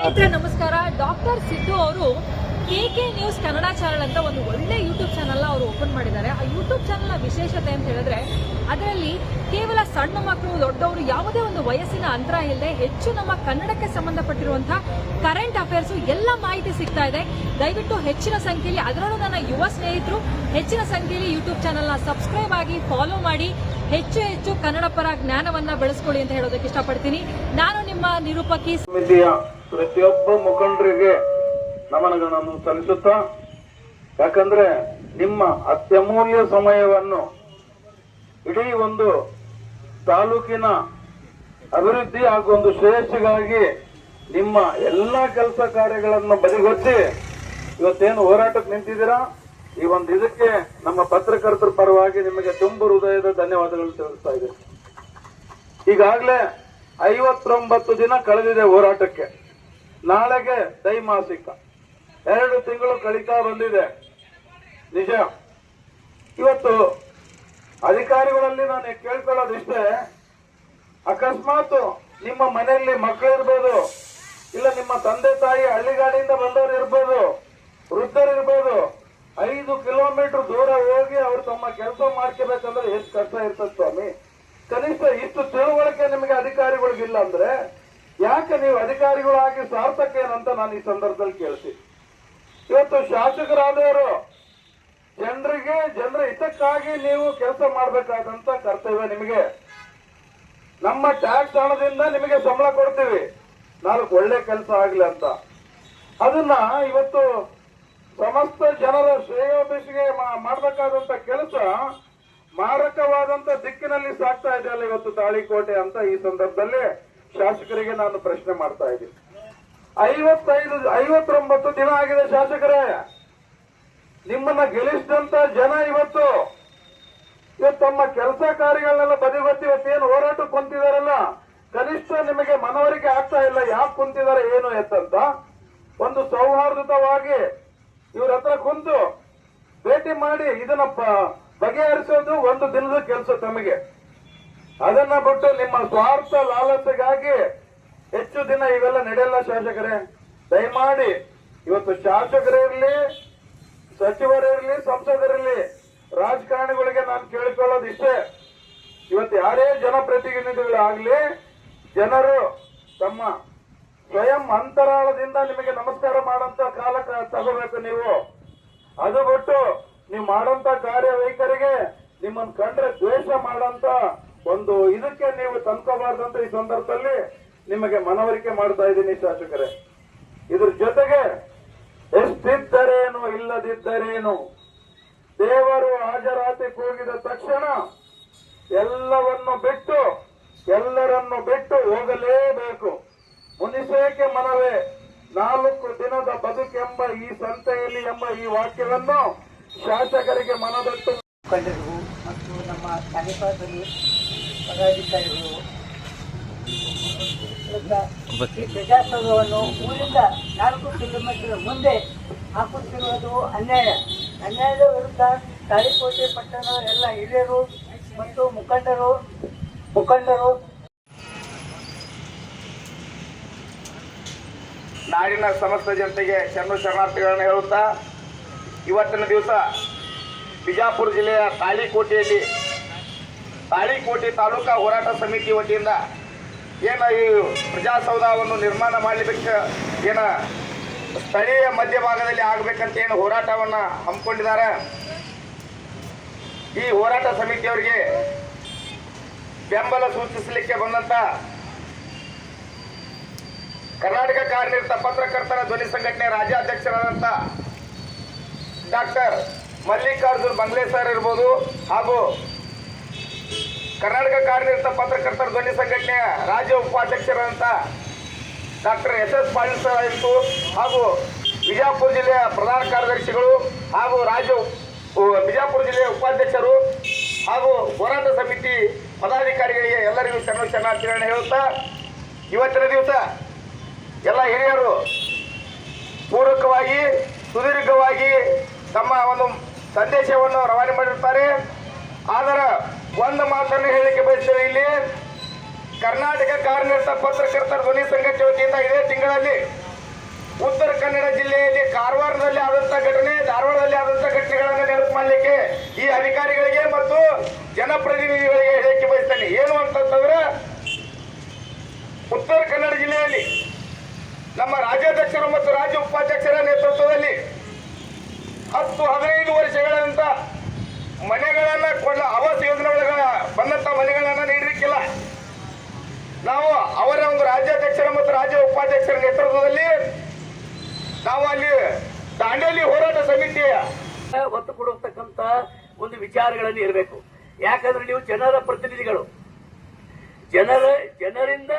ಸ್ನೇಹಿತರೆ ನಮಸ್ಕಾರ. ಡಾಕ್ಟರ್ ಸಿದ್ದು ಅವರು ಕೆಕೆ ನ್ಯೂಸ್ ಕನ್ನಡ ಚಾನಲ್ ಅಂತ ಒಂದು ಒಳ್ಳೆ ಯೂಟ್ಯೂಬ್ ಚಾನಲ್ ಅವರು ಓಪನ್ ಮಾಡಿದ್ದಾರೆ. ಆ ಯೂಟ್ಯೂಬ್ ಚಾನಲ್ನ ವಿಶೇಷತೆ ಅಂತ ಹೇಳಿದ್ರೆ ಅದರಲ್ಲಿ ಕೇವಲ ಸಣ್ಣ ಮಕ್ಕಳು ದೊಡ್ಡವರು ಯಾವುದೇ ಒಂದು ವಯಸ್ಸಿನ ಅಂತರ ಇಲ್ಲದೆ ಹೆಚ್ಚು ನಮ್ಮ ಕನ್ನಡಕ್ಕೆ ಸಂಬಂಧಪಟ್ಟಿರುವಂತಹ ಕರೆಂಟ್ ಅಫೇರ್ಸ್ ಎಲ್ಲ ಮಾಹಿತಿ ಸಿಗ್ತಾ ಇದೆ. ದಯವಿಟ್ಟು ಹೆಚ್ಚಿನ ಸಂಖ್ಯೆಯಲ್ಲಿ, ಅದರಲ್ಲೂ ನನ್ನ ಯುವ ಸ್ನೇಹಿತರು ಹೆಚ್ಚಿನ ಸಂಖ್ಯೆಯಲ್ಲಿ ಯೂಟ್ಯೂಬ್ ಚಾನಲ್ನ ಸಬ್ಸ್ಕ್ರೈಬ್ ಆಗಿ ಫಾಲೋ ಮಾಡಿ ಹೆಚ್ಚು ಹೆಚ್ಚು ಕನ್ನಡ ಪರ ಜ್ಞಾನವನ್ನ ಬೆಳೆಸ್ಕೊಳ್ಳಿ ಅಂತ ಹೇಳೋದಕ್ಕೆ ಇಷ್ಟಪಡ್ತೀನಿ. ನಾನು ನಿಮ್ಮ ನಿರೂಪಕಿ. ಪ್ರತಿಯೊಬ್ಬ ಮುಖಂಡರಿಗೆ ನಮನಗಳನ್ನು ಸಲ್ಲಿಸುತ್ತಾ, ಯಾಕಂದ್ರೆ ನಿಮ್ಮ ಅತ್ಯಮೂಲ್ಯ ಸಮಯವನ್ನು ಇಡೀ ಒಂದು ತಾಲೂಕಿನ ಅಭಿವೃದ್ಧಿ ಹಾಗೂ ಒಂದು ಶ್ರೇಯಸ್ಸಿಗಾಗಿ ನಿಮ್ಮ ಎಲ್ಲಾ ಕೆಲಸ ಕಾರ್ಯಗಳನ್ನು ಬದಿಗೊತ್ತಿ ಇವತ್ತೇನು ಹೋರಾಟಕ್ಕೆ ನಿಂತಿದ್ದೀರಾ, ಈ ಒಂದು ಇದಕ್ಕೆ ನಮ್ಮ ಪತ್ರಕರ್ತರ ಪರವಾಗಿ ನಿಮಗೆ ತುಂಬು ಹೃದಯದ ಧನ್ಯವಾದಗಳು ತಿಳಿಸ್ತಾ ಇದ್ದೇನೆ. ಈಗಾಗಲೇ 59 ದಿನ ಕಳೆದಿದೆ ಹೋರಾಟಕ್ಕೆ. ನಾಳೆಗೆ ದ್ವೈಮಾಸಿಕ 2 ತಿಂಗಳು ಕಳೀತಾ ಬಂದಿದೆ. ನಿಜ, ಇವತ್ತು ಅಧಿಕಾರಿಗಳಲ್ಲಿ ನಾನು ಕೇಳ್ಕೊಳ್ಳೋದಿಷ್ಟೇ, ಅಕಸ್ಮಾತ್ ನಿಮ್ಮ ಮನೆಯಲ್ಲಿ ಮಕ್ಕಳಿರ್ಬೋದು, ಇಲ್ಲ ನಿಮ್ಮ ತಂದೆ ತಾಯಿ ಹಳ್ಳಿಗಾಡಿಯಿಂದ ಬಂದವರು ಇರ್ಬೋದು, ವೃದ್ಧರಿರ್ಬೋದು, 5 ಕಿಲೋಮೀಟರ್ ದೂರ ಹೋಗಿ ಅವ್ರು ತಮ್ಮ ಕೆಲಸ ಮಾಡ್ಕೋಬೇಕಂದ್ರೆ ಎಷ್ಟು ಕಷ್ಟ ಇರ್ತದೆ ಸ್ವಾಮಿ. ಕನಿಷ್ಠ ಇಷ್ಟು ತಿಳುವಳಿಕೆ ನಿಮಗೆ ಅಧಿಕಾರಿಗಳಿಗಿಲ್ಲ ಅಂದ್ರೆ ಯಾಕೆ ನೀವು ಅಧಿಕಾರಿಗಳಾಗಿ ಸಾರ್ಥಕ ಏನಂತ ನಾನು ಈ ಸಂದರ್ಭದಲ್ಲಿ ಕೇಳ್ತೀನಿ. ಇವತ್ತು ಶಾಸಕರಾದವರು ಜನರ ಹಿತಕ್ಕಾಗಿ ನೀವು ಕೆಲಸ ಮಾಡಬೇಕಾದಂತ ಕರ್ತವ್ಯ ನಿಮಗೆ. ನಮ್ಮ ಟ್ಯಾಕ್ಸ್ ಹಣದಿಂದ ನಿಮಗೆ ಸಂಬಳ ಕೊಡ್ತೀವಿ, 4 ಒಳ್ಳೆ ಕೆಲಸ ಆಗ್ಲಿ ಅಂತ. ಅದನ್ನ ಇವತ್ತು ಸಮಸ್ತ ಜನರ ಶ್ರೇಯೋಭಿವೃದ್ಧಿಗೆ ಮಾಡಬೇಕಾದಂತ ಕೆಲಸ ಮಾರಕವಾದಂತ ದಿಕ್ಕಿನಲ್ಲಿ ಸಾಗ್ತಾ ಇದೆಯಲ್ಲ ಇವತ್ತು ತಾಳಿಕೋಟೆ ಅಂತ ಈ ಸಂದರ್ಭದಲ್ಲಿ ಶಾಸಕರಿಗೆ ನಾನು ಪ್ರಶ್ನೆ ಮಾಡ್ತಾ ಇದ್ದೀನಿ. 59 ದಿನ ಆಗಿದೆ ಶಾಸಕರೇ, ನಿಮ್ಮನ್ನ ಗೆಲ್ಲಿಸಿದಂತ ಜನ ಇವತ್ತು ತಮ್ಮ ಕೆಲಸ ಕಾರ್ಯಗಳನ್ನೆಲ್ಲ ಬದಿಗೊತ್ತಿ ಇವತ್ತೇನು ಹೋರಾಟಕ್ಕೆ ಕುಂತಿದಾರಲ್ಲ, ಕನಿಷ್ಠ ನಿಮಗೆ ಮನವರಿಕೆ ಆಗ್ತಾ ಇಲ್ಲ ಯಾಕೆ ಕುಂತಿದ್ದಾರೆ ಏನು ಎತ್ತಂತ. ಒಂದು ಸೌಹಾರ್ದವಾಗಿ ಇವ್ರ ಹತ್ರ ಕುಂತು ಭೇಟಿ ಮಾಡಿ ಇದನ್ನ ಬಗೆಹರಿಸೋದು ಒಂದು ದಿನದ ಕೆಲಸ ತಮಗೆ. ಅದನ್ನ ಬಿಟ್ಟು ನಿಮ್ಮ ಸ್ವಾರ್ಥ ಲಾಲಸೆಗಾಗಿ ಹೆಚ್ಚು ದಿನ ಇವೆಲ್ಲ ನಡೆಯಲ್ಲ ಶಾಸಕರೇ. ದಯಮಾಡಿ ಇವತ್ತು ಶಾಸಕರಿರ್ಲಿ, ಸಚಿವರಿರ್ಲಿ, ಸಂಸದರಿರ್ಲಿ, ರಾಜಕಾರಣಿಗಳಿಗೆ ನಾನು ಕೇಳಿಕೊಳ್ಳೋದಿಷ್ಟೇ, ಇವತ್ತು ಯಾರೇ ಜನಪ್ರತಿನಿಧಿಗಳಾಗ್ಲಿ, ಜನರು ತಮ್ಮ ಸ್ವಯಂ ಅಂತರಾಳದಿಂದ ನಿಮಗೆ ನಮಸ್ಕಾರ ಮಾಡಂತ ಕಾಲಕ್ಕೆ ತಗೋಬೇಕು ನೀವು. ಅದು ಬಿಟ್ಟು ನೀವು ಮಾಡಂತ ಕಾರ್ಯವೈಖರಿಗೆ ನಿಮ್ಮನ್ನು ಕಂಡ್ರೆ ದ್ವೇಷ ಮಾಡಂತ ಒಂದು ಇದಕ್ಕೆ ನೀವು ತಂದ್ಕೋಬಾರ್ದಂತ ಈ ಸಂದರ್ಭದಲ್ಲಿ ನಿಮಗೆ ಮನವರಿಕೆ ಮಾಡ್ತಾ ಇದ್ದೀನಿ ಶಾಸಕರೇ. ಇದ್ರ ಜೊತೆಗೆ ಎಷ್ಟಿದ್ದರೇನು ಇಲ್ಲದಿದ್ದರೇನು, ದೇವರು ಹಾಜರಾತಿ ಕೂಗಿದ ತಕ್ಷಣ ಎಲ್ಲರನ್ನು ಬಿಟ್ಟು ಹೋಗಲೇಬೇಕು. ಮುನಿಸೇಕೆ ಮನವೇ 4 ದಿನದ ಬದುಕೆಂಬ ಈ ಸಂತೆಯಲ್ಲಿ ಎಂಬ ಈ ವಾಕ್ಯವನ್ನು ಶಾಸಕರಿಗೆ ಮನದಟ್ಟು ಮುಖಂಡರಿಗೂ ಮತ್ತು ನಮ್ಮ ಕಾರ್ಯಕರ್ತರು, ಪದಾಧಿಕಾರಿಗಳು ಈ ಪ್ರಜಾಸೌಧವನ್ನು ಊರಿಂದ 4 ಕಿಲೋಮೀಟರ್ ಮುಂದೆ ಹಾಕುತ್ತಿರುವುದು ಅನ್ಯಾಯದ ವಿರುದ್ಧ ತಾಳಿಕೋಟೆ ಪಟ್ಟಣದ ಎಲ್ಲ ಹಿರಿಯರು ಮತ್ತು ಮುಖಂಡರು ನಾಡಿನ ಸಮಸ್ತ ಜನತೆಗೆ ಶರಣಾರ್ಥಿಗಳನ್ನು ಹೇಳುತ್ತಾ, ಇವತ್ತಿನ ದಿವಸ ಬಿಜಾಪುರ ಜಿಲ್ಲೆಯ ತಾಳಿಕೋಟೆ ತಾಲೂಕಾ ಹೋರಾಟ ಸಮಿತಿ ವತಿಯಿಂದ ಏನು ಈ ಪ್ರಜಾಸೌಧವನ್ನು ನಿರ್ಮಾಣ ಮಾಡಲಿಕ್ಕೆ ಏನು ಸ್ಥಳೀಯ ಮಧ್ಯಭಾಗದಲ್ಲಿ ಆಗಬೇಕಂತ ಏನು ಹೋರಾಟವನ್ನು ಹಮ್ಮಿಕೊಂಡಿದ್ದಾರೆ. ಈ ಹೋರಾಟ ಸಮಿತಿಯವರಿಗೆ ಬೆಂಬಲ ಸೂಚಿಸಲಿಕ್ಕೆ ಬಂದಂತ ಕರ್ನಾಟಕ ಕಾರ್ಯನಿರತ ಪತ್ರಕರ್ತರ ಧ್ವನಿ ಸಂಘಟನೆ ರಾಜ್ಯಾಧ್ಯಕ್ಷರಾದಂಥ ಡಾಕ್ಟರ್ ಮಲ್ಲಿಕಾರ್ಜುನ್ ಬಂಗ್ಲೆ ಸರ್ ಇರ್ಬೋದು, ಹಾಗೂ ಕರ್ನಾಟಕ ಕಾರ್ಯನಿರತ ಪತ್ರಕರ್ತರ ಧ್ವನಿ ಸಂಘಟನೆಯ ರಾಜ್ಯ ಉಪಾಧ್ಯಕ್ಷರಾದಂಥ ಡಾಕ್ಟರ್ SS ಪಾಟೀಲ್ ಸರ್ ಆಯಿತು, ಹಾಗೂ ಬಿಜಾಪುರ ಜಿಲ್ಲೆಯ ಪ್ರಧಾನ ಕಾರ್ಯದರ್ಶಿಗಳು ಹಾಗೂ ಬಿಜಾಪುರ ಜಿಲ್ಲೆಯ ಉಪಾಧ್ಯಕ್ಷರು ಹಾಗೂ ಹೋರಾಟ ಸಮಿತಿ ಪದಾಧಿಕಾರಿಗಳಿಗೆ ಎಲ್ಲರಿಗೂ ಶರಣಾರ್ಥಿಗಳನ್ನು ಹೇಳುತ್ತಾ, ಇವತ್ತಿನ ದಿವಸ ಎಲ್ಲ ಹಿರಿಯರು ಪೂರಕವಾಗಿ ಸುದೀರ್ಘವಾಗಿ ತಮ್ಮ ಒಂದು ಸಂದೇಶವನ್ನು ರವಾನೆ ಮಾಡಿರ್ತಾರೆ. ಆದರೆ ಒಂದು ಮಾತನ್ನು ಹೇಳಿಕೆ ಬಯಸ್ತೇವೆ. ಇಲ್ಲಿ ಕರ್ನಾಟಕ ಕಾರ್ಯನಿರತ ಪತ್ರಕರ್ತರ ಧ್ವನಿ ಸಂಘಟನೆ ವತಿಯಿಂದ ಇದೇ ತಿಂಗಳಲ್ಲಿ ಉತ್ತರ ಕನ್ನಡ ಜಿಲ್ಲೆಯಲ್ಲಿ ಕಾರವಾರದಲ್ಲಿ ಆದಂತ ಘಟನೆ, ಧಾರವಾಡದಲ್ಲಿ ಆದಂತ ಘಟನೆಗಳನ್ನು ನೆನಪು ಮಾಡಲಿಕ್ಕೆ ಈ ಅಧಿಕಾರಿಗಳಿಗೆ ಮತ್ತು ಜನಪ್ರತಿನಿಧಿಗಳಿಗೆ ಹೇಳಕ್ಕೆ ಬಯಸ್ತೇನೆ. ಏನು ಅಂತಂದ್ರೆ, ಉತ್ತರ ಕನ್ನಡ ಜಿಲ್ಲೆಯಲ್ಲಿ ನಮ್ಮ ರಾಜ್ಯಾಧ್ಯಕ್ಷರು ಮತ್ತು ರಾಜ್ಯ ಉಪಾಧ್ಯಕ್ಷರ ನೇತೃತ್ವದಲ್ಲಿ 10-15 ವರ್ಷಗಳಂತ ಮನೆಗಳನ್ನ ಆವಾಸ್ ಯೋಜನೆ ಒಳಗ ಬಂದಂತ ಮನೆಗಳನ್ನ ನೀಡಲಿಕ್ಕಿಲ್ಲ. ನಾವು ಅವರ ಒಂದು ರಾಜ್ಯಾಧ್ಯಕ್ಷರ ಮತ್ತು ರಾಜ್ಯ ಉಪಾಧ್ಯಕ್ಷರ ನೇತೃತ್ವದಲ್ಲಿ ನಾವು ಅಲ್ಲಿ ದಾಂಡೇಲಿ ಹೋರಾಟ ಸಮಿತಿಯ ಒತ್ತು ಕೊಡುವಂತಕ್ಕಂತ ಒಂದು ವಿಚಾರಗಳಲ್ಲಿ ಇರಬೇಕು. ಯಾಕಂದ್ರೆ ನೀವು ಜನರ ಪ್ರತಿನಿಧಿಗಳು, ಜನರಿಂದ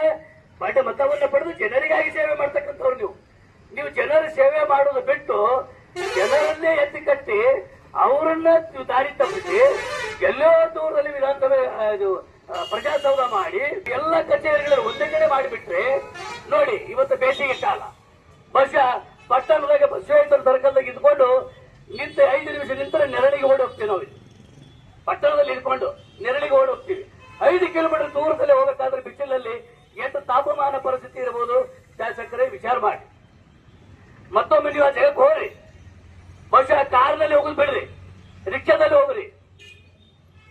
ಮತವನ್ನು ಪಡೆದು ಜನರಿಗಾಗಿ ಸೇವೆ ಮಾಡ್ತಕ್ಕಂಥವ್ರು. ನೀವು ಜನರ ಸೇವೆ ಮಾಡೋದು ಬಿಟ್ಟು ಜನರನ್ನೇ ಎತ್ತಿ ಕಟ್ಟಿ ಅವರನ್ನ ದಾರಿ ತಪ್ಪಿಸಿ ಎಲ್ಲೋ ದೂರದಲ್ಲಿ ವಿಧಾನಸಭೆ ಪ್ರಜಾಸೌಧ ಮಾಡಿ ಎಲ್ಲ ಕಚೇರಿಗಳನ್ನು ಒಂದೇ ಕಡೆ ಮಾಡಿಬಿಟ್ರೆ ನೋಡಿ, ಇವತ್ತು ಬೇಸಿಗೆ ಕಾಲ, ಬಹುಶಃ ಪಟ್ಟಣದಾಗ ಬಸವೇಶ್ವರ ಸರ್ಕಲ್ದಾಗ ಇದ್ಕೊಂಡು ನಿಂತ 5 ನಿಮಿಷ ನಿಂತರೆ ನೆರಳಿಗೆ ಓಡಿ ಹೋಗ್ತೀವಿ. ನಾವು ಪಟ್ಟಣದಲ್ಲಿ ಇದ್ಕೊಂಡು ನೆರಳಿಗೆ ಓಡಿ ಹೋಗ್ತೀವಿ. 5 ಕಿಲೋಮೀಟರ್ ದೂರದಲ್ಲಿ ಹೋಗಬೇಕಾದ್ರೆ ಬಿಸಿಲಲ್ಲಿ ಎಷ್ಟು ತಾಪಮಾನ ಪರಿಸ್ಥಿತಿ ಇರಬಹುದು ಶಾಸಕರೇ ವಿಚಾರ ಮಾಡಿ. ಮತ್ತೊಮ್ಮೆ ನೀವು ಆ ಜಾಗಕ್ಕೆ ಹೋಗ್ರಿ. ಬಹುಶಃ ಕಾರ್ನಲ್ಲಿ ಹೋಗೋದು ಬಿಡ್ರಿ, ರಿಕ್ಷಾದಲ್ಲಿ ಹೋಗ್ರಿ.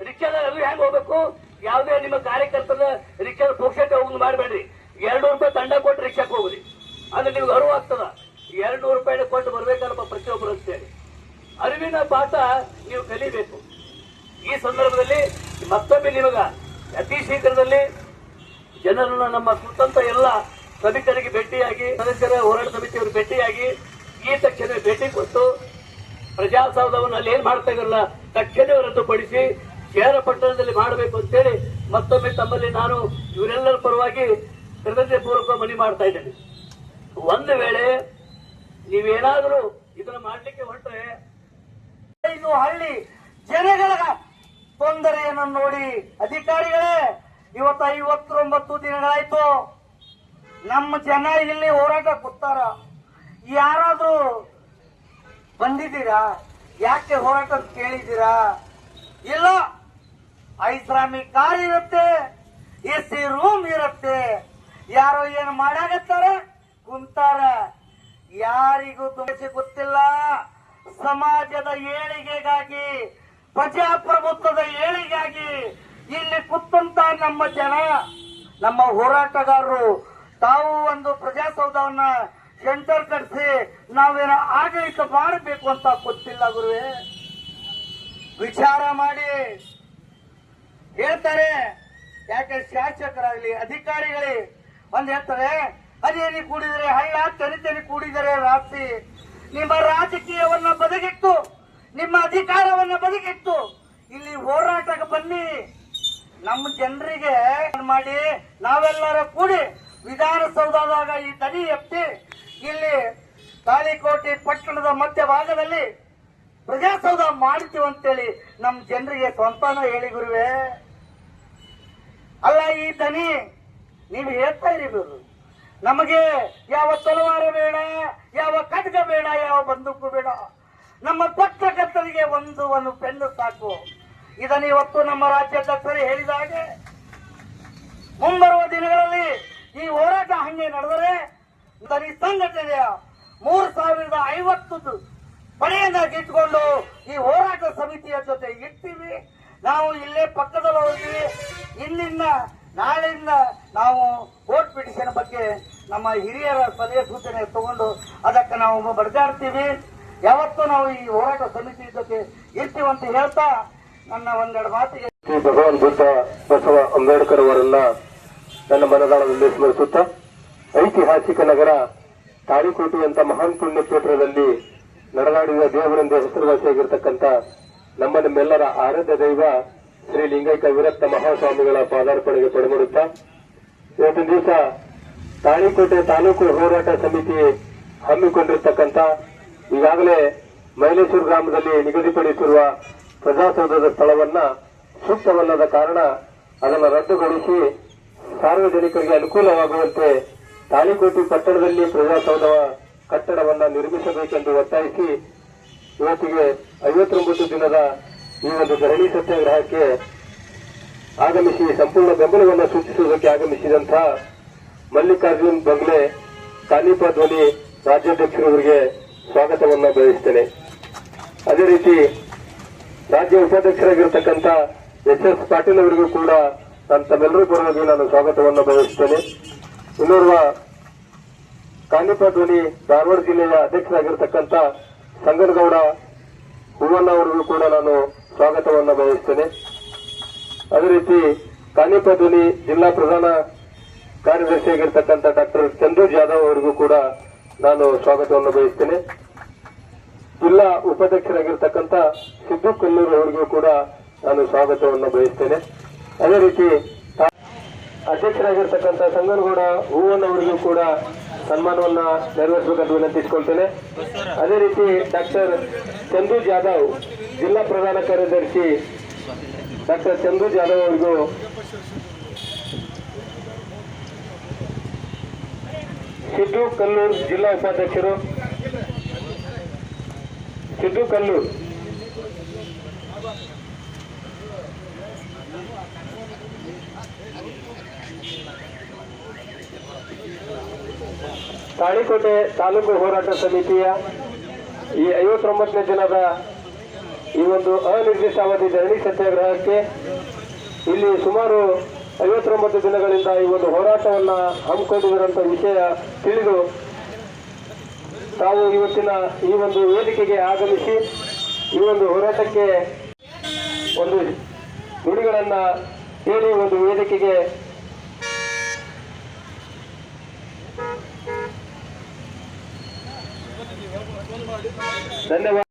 ರಿಕ್ಷಾದಲ್ಲಿ ಹೆಂಗ್ ಹೋಗ್ಬೇಕು? ಯಾವುದೇ ನಿಮ್ಮ ಕಾರ್ಯಕರ್ತರ ರಿಕ್ಷಾದ ಪೋಕ್ಷಕ್ಕೆ ಹೋಗೋದು ಮಾಡಬೇಡ್ರಿ. 200 ರೂಪಾಯಿ ದಂಡ ಕೊಟ್ಟು ರಿಕ್ಷಾಕ್ಕೆ ಹೋಗ್ರಿ. ಅಂದ್ರೆ ನಿಮ್ಗೆ ಅರಿವು ಆಗ್ತದ 200 ರೂಪಾಯಿ ಕೊಟ್ಟು ಬರ್ಬೇಕಲ್ಲಪ್ಪ ಪ್ರತಿಯೊಬ್ಬರು ಅಂತೇಳಿ. ಅರಿವಿನ ಪಾಠ ನೀವು ಕಲಿಬೇಕು. ಈ ಸಂದರ್ಭದಲ್ಲಿ ಮತ್ತೊಮ್ಮೆ ನಿಮಗ ಅತಿ ಶೀಘ್ರದಲ್ಲಿ ಜನರನ್ನ ನಮ್ಮ ಕುರಿತಂತ ಎಲ್ಲ ಸಮಿತಿಯರಿಗೆ ಭೇಟಿಯಾಗಿ, ಸದಸ್ಯರ ಹೋರಾಟ ಸಮಿತಿಯವರು ಭೇಟಿಯಾಗಿ ಈ ತಕ್ಷಣ ಭೇಟಿ ಕೊಟ್ಟು ಪ್ರಜಾಸೌಧವನ್ನು ಅಲ್ಲಿ ಏನ್ ಮಾಡ್ತಾ ಇದ್ರಲ್ಲ ತಕ್ಷಣ ರದ್ದುಪಡಿಸಿ ಶಹರ ಪಟ್ಟಣದಲ್ಲಿ ಮಾಡಬೇಕು ಅಂತೇಳಿ ಮತ್ತೊಮ್ಮೆ ತಮ್ಮಲ್ಲಿ ನಾನು ಇವರೆಲ್ಲರ ಪರವಾಗಿ ಕೃತಜ್ಞತೆ ಪೂರ್ವಕ ಮನವಿ ಮಾಡ್ತಾ ಇದ್ದೇನೆ. ಒಂದು ವೇಳೆ ನೀವೇನಾದರೂ ಇದನ್ನ ಮಾಡ್ಲಿಕ್ಕೆ ಹೊರಟ್ರೆ ಇದು ಹಳ್ಳಿ ಜನಗಳ ತೊಂದರೆಯನ್ನು ನೋಡಿ ಅಧಿಕಾರಿಗಳೇ, ಇವತ್ತು 59 ದಿನಗಳಾಯ್ತು ನಮ್ಮ ಜನ ಇಲ್ಲಿ ಹೋರಾಟ ಕೂತಾರ. ಯಾರಾದ್ರೂ ಬಂದಿದ್ದೀರಾ? ಯಾಕೆ ಹೋರಾಟ ಕೇಳಿದ್ದೀರಾ? ಇಲ್ಲ. ಐಸ್ರಾಮಿ ಕಾರ್ ಇರುತ್ತೆ, AC ರೂಮ್ ಇರುತ್ತೆ, ಯಾರೋ ಏನು ಮಾಡಾಕತ್ತಾರ ಕುಂತಾರ. ಯಾರಿಗೂ ತುಂಬಿ ಗೊತ್ತಿಲ್ಲ. ಸಮಾಜದ ಏಳಿಗೆಗಾಗಿ, ಪ್ರಜಾಪ್ರಭುತ್ವದ ಏಳಿಗೆಗಾಗಿ ಇಲ್ಲಿ ಕುತ್ತಂತ ನಮ್ಮ ಜನ, ನಮ್ಮ ಹೋರಾಟಗಾರರು ತಾವು ಒಂದು ಪ್ರಜಾಸೌಧವನ್ನ ಸೆಂಟರ್ ಕಟ್ಟಿಸಿ ನಾವೇನ ಆಡಳಿತ ಮಾಡಬೇಕು ಅಂತ ಗೊತ್ತಿಲ್ಲ ಗುರುವೇ. ವಿಚಾರ ಮಾಡಿ ಹೇಳ್ತಾರೆ. ಯಾಕೆ ಶಾಸಕರಾಗ್ಲಿ ಅಧಿಕಾರಿಗಳೇ ಒಂದ್ ಹೇಳ್ತಾರೆ, ಅದೇನಿ ಕೂಡಿದರೆ ಹಳ್ಳ, ತನಿ ಕೂಡಿದರೆ ರಾತ್ರಿ. ನಿಮ್ಮ ರಾಜಕೀಯವನ್ನ ಬದಿಗಿಟ್ಟು, ನಿಮ್ಮ ಅಧಿಕಾರವನ್ನ ಬದಿಗಿಟ್ಟು ಇಲ್ಲಿ ಹೋರಾಟಕ್ಕೆ ಬನ್ನಿ. ನಮ್ಮ ಜನರಿಗೆ ಮಾಡಿ ನಾವೆಲ್ಲರೂ ಕೂಡಿ ವಿಧಾನಸೌಧದಾಗ ಈ ದನಿ ಎತ್ತಿ ಇಲ್ಲಿ ತಾಳಿಕೋಟೆ ಪಟ್ಟಣದ ಮಧ್ಯಭಾಗದಲ್ಲಿ ಪ್ರಜಾಸೌಧ ಮಾಡ್ತೀವಿ ಅಂತೇಳಿ ನಮ್ಮ ಜನರಿಗೆ ಸ್ವಂತನ ಹೇಳಿ ಗುರುವೆ. ಅಲ್ಲ, ಈ ದನಿ ನೀವು ಹೇಳ್ತಾ ಇರಬಹುದು. ನಮಗೆ ಯಾವ ತಲವಾರ ಬೇಡ, ಯಾವ ಖಡ್ಗ ಬೇಡ, ಯಾವ ಬಂದೂಕು ಬೇಡ. ನಮ್ಮ ಪತ್ರಕರ್ತರಿಗೆ ಒಂದು ಪೆನ್ನು ಸಾಕು. ಇದನ್ನು ಇವತ್ತು ನಮ್ಮ ರಾಜ್ಯಾಧ್ಯಕ್ಷರು ಹೇಳಿದ ಹಾಗೆ ಮುಂಬರುವ ದಿನಗಳಲ್ಲಿ ಈ ಹೋರಾಟ ಹಂಗೆ ನಡೆದರೆ ದನಿ ಸಂಘಟನೆಯ 3050 ಪಡೆಯನ್ನ ಇಟ್ಕೊಂಡು ಈ ಹೋರಾಟ ಸಮಿತಿಯ ಜೊತೆ ಇರ್ತೀವಿ. ನಾವು ಇಲ್ಲೇ ಪಕ್ಕದಲ್ಲಿ ಹೋಗ್ತೀವಿ. ಇಂದಿನ ನಾಳೆಯಿಂದ ನಾವು ಕೋರ್ಟ್ ಪಿಟಿಷನ್ ಬಗ್ಗೆ ನಮ್ಮ ಹಿರಿಯರ ಸಲಹೆ ಸೂಚನೆ ತಗೊಂಡು ಅದಕ್ಕೆ ನಾವು ಬಡ್ದಾಡ್ತೀವಿ. ಯಾವತ್ತೂ ನಾವು ಈ ಹೋರಾಟ ಸಮಿತಿ ಜೊತೆ ಇರ್ತೀವಂತ ಹೇಳ್ತಾ ನನ್ನ ಒಂದೆರಡು ಮಾತಿಗೆ ಭಗವಾನ್ ಬುದ್ಧ ಬಸವ ಅಂಬೇಡ್ಕರ್ ಅವರನ್ನ ನನ್ನ ಮನದಾಳದಲ್ಲಿ ಸ್ಮರಿಸುತ್ತಾ, ಐತಿಹಾಸಿಕ ನಗರ ತಾಳಿಕೋಟೆಯಂತ ಮಹಾನ್ ಪುಣ್ಯ ಕ್ಷೇತ್ರದಲ್ಲಿ ನಡೆದಾಡಿದ ದೇವರೆಂದೇ ಹೆಸರುವಾಸಿಯಾಗಿರ್ತಕ್ಕಂಥ ನಮ್ಮೆಲ್ಲರ ಆರಾಧ್ಯ ದೈವ ಶ್ರೀ ಲಿಂಗೈಕ್ಯ ವಿರಕ್ತ ಮಹಾಸ್ವಾಮಿಗಳ ಪಾದಾರ್ಪಣೆಗೆ ಪಡೆದಿರುತ್ತಾ, ಇವತ್ತಿನ ದಿವಸ ತಾಳಿಕೋಟೆ ತಾಲೂಕು ಹೋರಾಟ ಸಮಿತಿ ಹಮ್ಮಿಕೊಂಡಿರ್ತಕ್ಕಂಥ ಈಗಾಗಲೇ ಮೈಲೇಶ್ವರ ಗ್ರಾಮದಲ್ಲಿ ನಿಗದಿಪಡಿಸಿರುವ ಪ್ರಜಾಸೌಧದ ಸ್ಥಳವನ್ನ ಸೂಕ್ತವಲ್ಲದ ಕಾರಣ ಅದನ್ನು ರದ್ದುಗೊಳಿಸಿ ಸಾರ್ವಜನಿಕರಿಗೆ ಅನುಕೂಲವಾಗುವಂತೆ ತಾಳಿಕೋಟೆ ಪಟ್ಟಣದಲ್ಲಿ ಪ್ರಜಾಸೌಧ ಕಟ್ಟಡವನ್ನ ನಿರ್ಮಿಸಬೇಕೆಂದು ಒತ್ತಾಯಿಸಿ ಇವತ್ತಿಗೆ 59 ದಿನದ ಈ ಒಂದು ಧರಣಿ ಸತ್ಯಾಗ್ರಹಕ್ಕೆ ಆಗಮಿಸಿ ಸಂಪೂರ್ಣ ಬೆಂಬಲವನ್ನು ಸೂಚಿಸುವುದಕ್ಕೆ ಆಗಮಿಸಿದಂತಹ ಮಲ್ಲಿಕಾರ್ಜುನ್ ಬಂಗ್ಲೆ, ಕಾನಿಪ ಧ್ವನಿ, ರಾಜ್ಯಾಧ್ಯಕ್ಷರವರಿಗೆ ಸ್ವಾಗತವನ್ನು ಬಯಸ್ತೇನೆ. ಅದೇ ರೀತಿ ರಾಜ್ಯ ಉಪಾಧ್ಯಕ್ಷರಾಗಿರ್ತಕ್ಕಂಥ ಎಸ್ ಪಾಟೀಲ್ ಅವರಿಗೂ ಕೂಡ ನಾನು ತಮ್ಮೆಲ್ಲರೂ ಪರವಾಗಿ ನಾನು ಸ್ವಾಗತವನ್ನು ಬಯಸ್ತೇನೆ. ಇನ್ನೋರ್ವ ಕಾನಿಪ ಧ್ವನಿ ಧಾರವಾಡ ಜಿಲ್ಲೆಯ ಅಧ್ಯಕ್ಷರಾಗಿರ್ತಕ್ಕಂಥ ಸಂಗನಗೌಡ ಹೂವಣ್ಣ ಅವರಿಗೂ ಕೂಡ ನಾನು ಸ್ವಾಗತವನ್ನು ಬಯಸ್ತೇನೆ. ಅದೇ ರೀತಿ ಕಾನಿಪ ಧ್ವನಿ ಜಿಲ್ಲಾ ಪ್ರಧಾನ ಕಾರ್ಯದರ್ಶಿಯಾಗಿರ್ತಕ್ಕಂಥ ಡಾಕ್ಟರ್ ಚಂದ್ರು ಜಾಧವ್ ಅವರಿಗೂ ಕೂಡ ನಾನು ಸ್ವಾಗತವನ್ನು ಬಯಸ್ತೇನೆ. ಜಿಲ್ಲಾ ಉಪಾಧ್ಯಕ್ಷರಾಗಿರ್ತಕ್ಕಂಥ ಸಿದ್ದು ಕಲ್ಲೂರು ಅವರಿಗೂ ಕೂಡ ನಾನು ಸ್ವಾಗತವನ್ನು ಬಯಸ್ತೇನೆ. ಅದೇ ರೀತಿ ಅಧ್ಯಕ್ಷರಾಗಿರ್ತಕ್ಕಂಥ ಸಂಗನಗೌಡ ಹೂವಣ್ಣ ಅವರಿಗೂ ಕೂಡ ಸನ್ಮಾನವನ್ನ ನೆರವೇರಿಸಬೇಕಂತ ವಿನಂತಿಸಿಕೊಳ್ತೇನೆ. ಅದೇ ರೀತಿ ಡಾಕ್ಟರ್ ಚಂದು ಜಾಧವ್ ಜಿಲ್ಲಾ ಪ್ರಧಾನ ಕಾರ್ಯದರ್ಶಿ ಡಾಕ್ಟರ್ ಚಂದು ಜಾಧವ್ ಅವರಿಗೂ ಸಿದ್ದು ಕಲ್ಲೂರು ಜಿಲ್ಲಾ ಉಪಾಧ್ಯಕ್ಷರು ಸಿದ್ದು ಕಲ್ಲೂರು ತಾಳಿಕೋಟೆ ತಾಲೂಕು ಹೋರಾಟ ಸಮಿತಿಯ ಈ 59ನೇ ದಿನದ ಈ ಒಂದು ಅನಿರ್ದಿಷ್ಟಾವಧಿ ಧರಣಿ ಸತ್ಯಾಗ್ರಹಕ್ಕೆ ಇಲ್ಲಿ ಸುಮಾರು 59 ದಿನಗಳಿಂದ ಈ ಒಂದು ಹೋರಾಟವನ್ನ ಹಮ್ಮಿಕೊಂಡಿರುವಂತ ವಿಷಯ ತಿಳಿದು ತಾವು ಇವತ್ತಿನ ಈ ಒಂದು ವೇದಿಕೆಗೆ ಆಗಮಿಸಿ ಈ ಒಂದು ಹೋರಾಟಕ್ಕೆ ಒಂದು ನುಡಿಗಳನ್ನ ಹೇಳಿ ಒಂದು ವೇದಿಕೆಗೆ ಧನ್ಯವಾದ.